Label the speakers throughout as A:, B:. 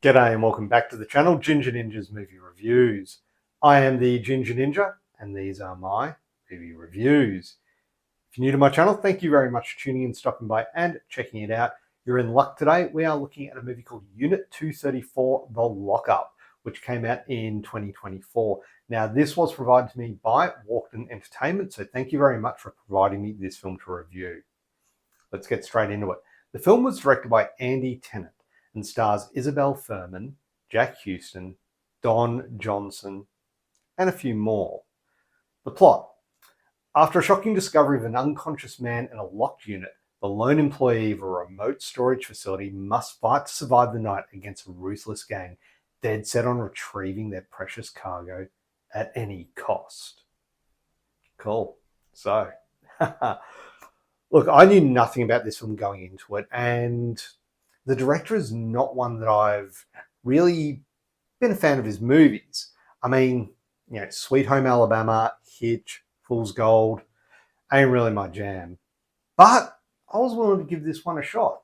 A: G'day and welcome back to the channel, Ginger Ninja's Movie Reviews. I am the Ginger Ninja and these are my movie reviews. If you're new to my channel, thank you very much for tuning in, stopping by and checking it out. You're in luck today. We are looking at a movie called Unit 234, The Lockup, which came out in 2024. Now, this was provided to me by Walkden Entertainment, so thank you very much for providing me this film to review. Let's get straight into it. The film was directed by Andy Tennant and stars Isabelle-Fuhrman, Jackhuston, Don Johnson, and a few more. The plot. After a shocking discovery of an unconscious man in a locked unit, the lone employee of a remote storage facility must fight to survive the night against a ruthless gang dead set on retrieving their precious cargo at any cost. Cool. So, look, I knew nothing about this film going into it, and the director is not one that I've really been a fan of his movies. I mean, Sweet Home Alabama, Hitch, Fool's Gold, ain't really my jam. But I was willing to give this one a shot,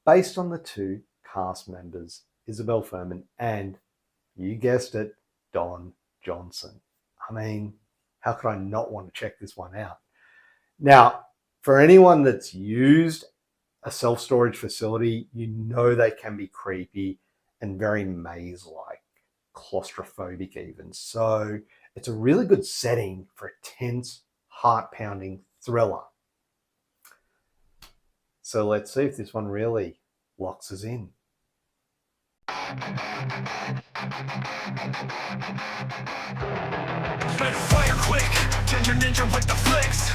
A: based on the two cast members, Isabelle-Fuhrman and, you guessed it, Don Johnson. I mean, how could I not want to check this one out? Now, for anyone that's used a self-storage facility, you know they can be creepy and very maze-like, claustrophobic even. So it's a really good setting for a tense, heart-pounding thriller. So let's see if this one really locks us in.
B: Spit fire quick, Ginger Ninja with the flicks.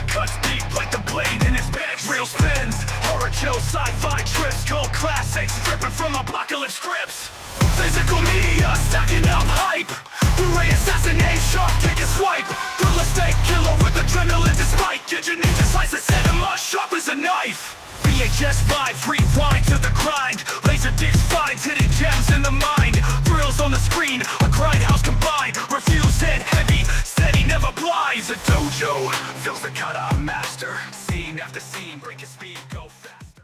B: Cuts deep like the blade in his back. Real spins, horror chill, sci-fi trips. Gold classics, dripping from apocalypse scripts. Physical media, stacking up hype. Blu-ray assassination, take a swipe. Realistic killer with adrenaline despite. Ginger Ninja slices cinema, sharp as a knife. VHS vibes, rewind to the grind. Laser disc finds hidden gems in the mind. Thrills on the screen, a grindhouse combined. Refused hit heavy, steady, never blinds. A dojo fills the kata master. Scene after scene, break his speed, go faster.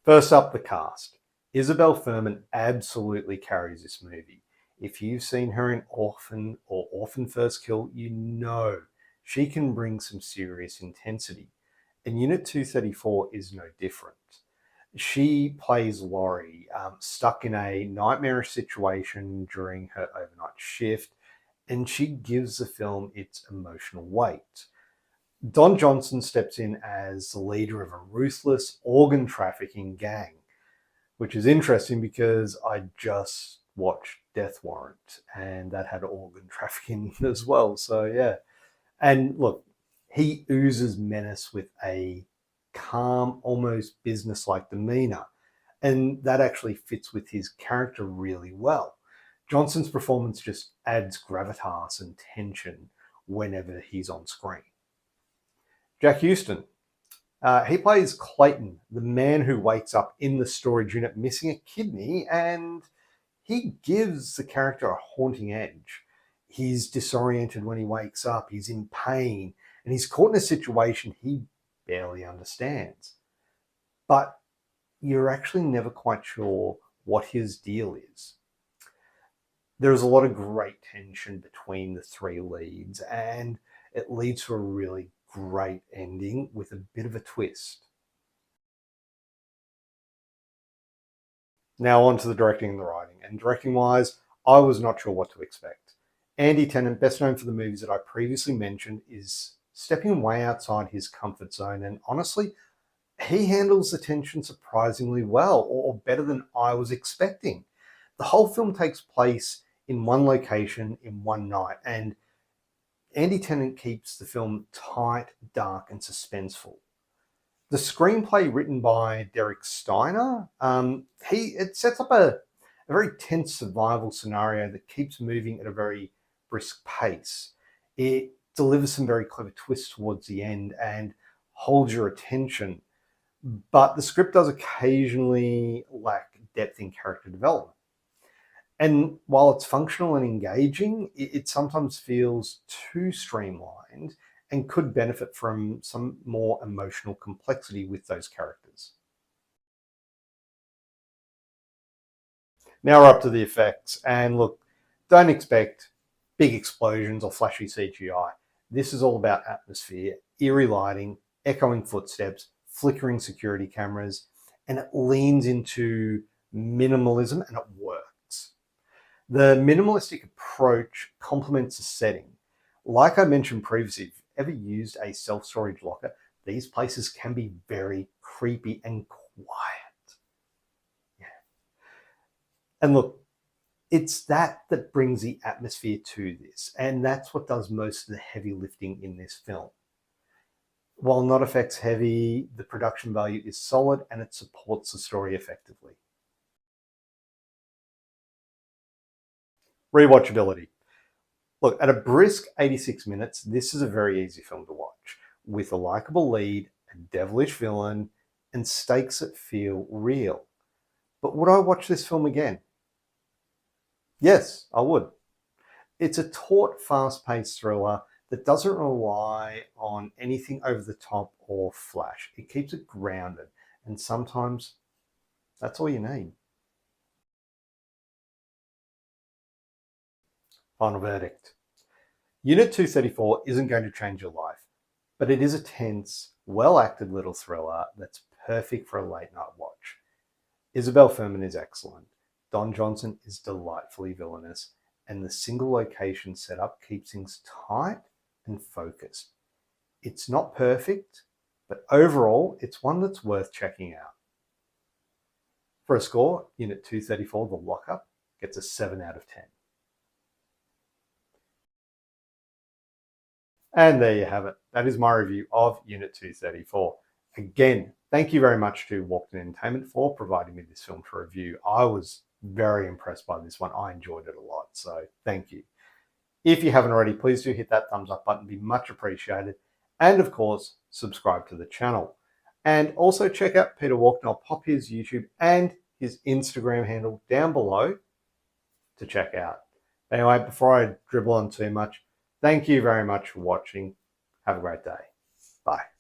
A: First up, the cast. Isabelle-Fuhrman absolutely carries this movie. If you've seen her in Orphan or Orphan First Kill, you know she can bring some serious intensity. And Unit 234 is no different. She plays Laurie, stuck in a nightmarish situation during her overnight shift, and she gives the film its emotional weight. Don Johnson steps in as the leader of a ruthless organ trafficking gang, which is interesting because I just watched Death Warrant, and that had organ trafficking as well. So yeah. And look, he oozes menace with a calm, almost business-like demeanor. And that actually fits with his character really well. Johnson's performance just adds gravitas and tension whenever he's on screen. Jackhuston. He plays Clayton, the man who wakes up in the storage unit missing a kidney, and he gives the character a haunting edge. He's disoriented when he wakes up, he's in pain, and he's caught in a situation he barely understands. But you're actually never quite sure what his deal is. There's a lot of great tension between the three leads, and it leads to a really great ending with a bit of a twist. Now on to the directing and the writing. And directing-wise, I was not sure what to expect. Andy Tennant, best known for the movies that I previously mentioned, is stepping way outside his comfort zone, and honestly, he handles the tension surprisingly well, or better than I was expecting. The whole film takes place in one location in one night, and Andy Tennant keeps the film tight, dark, and suspenseful. The screenplay, written by Derek Steiner, it sets up a very tense survival scenario that keeps moving at a very brisk pace. It delivers some very clever twists towards the end and holds your attention, but the script does occasionally lack depth in character development. And while it's functional and engaging, it sometimes feels too streamlined and could benefit from some more emotional complexity with those characters. Now we're up to the effects. And look, don't expect big explosions or flashy CGI. This is all about atmosphere, eerie lighting, echoing footsteps, flickering security cameras, and it leans into minimalism and it works. The minimalistic approach complements the setting. Like I mentioned previously, if you've ever used a self-storage locker, these places can be very creepy and quiet. Yeah. And look, it's that brings the atmosphere to this, and that's what does most of the heavy lifting in this film. While not effects heavy, the production value is solid and it supports the story effectively. Rewatchability. Look, at a brisk 86 minutes, this is a very easy film to watch, with a likable lead, a devilish villain, and stakes that feel real. But would I watch this film again? Yes, I would. It's a taut, fast-paced thriller that doesn't rely on anything over the top or flash. It keeps it grounded, and sometimes that's all you need. Final verdict. Unit 234 isn't going to change your life, but it is a tense, well-acted little thriller that's perfect for a late-night watch. Isabelle Fuhrman is excellent. Don Johnson is delightfully villainous, and the single location setup keeps things tight and focused. It's not perfect, but overall, it's one that's worth checking out. For a score, Unit 234, The Lockup, gets a 7 out of 10. And there you have it. That is my review of Unit 234. Again, thank you very much to Walkden Entertainment for providing me this film to review. I was very impressed by this one. I enjoyed it a lot, so thank you. If you haven't already, please do hit that thumbs up button. It'd be much appreciated. And of course, subscribe to the channel. And also check out Peter Walkden. I'll pop his YouTube and his Instagram handle down below to check out. Anyway, before I dribble on too much, thank you very much for watching. Have a great day. Bye.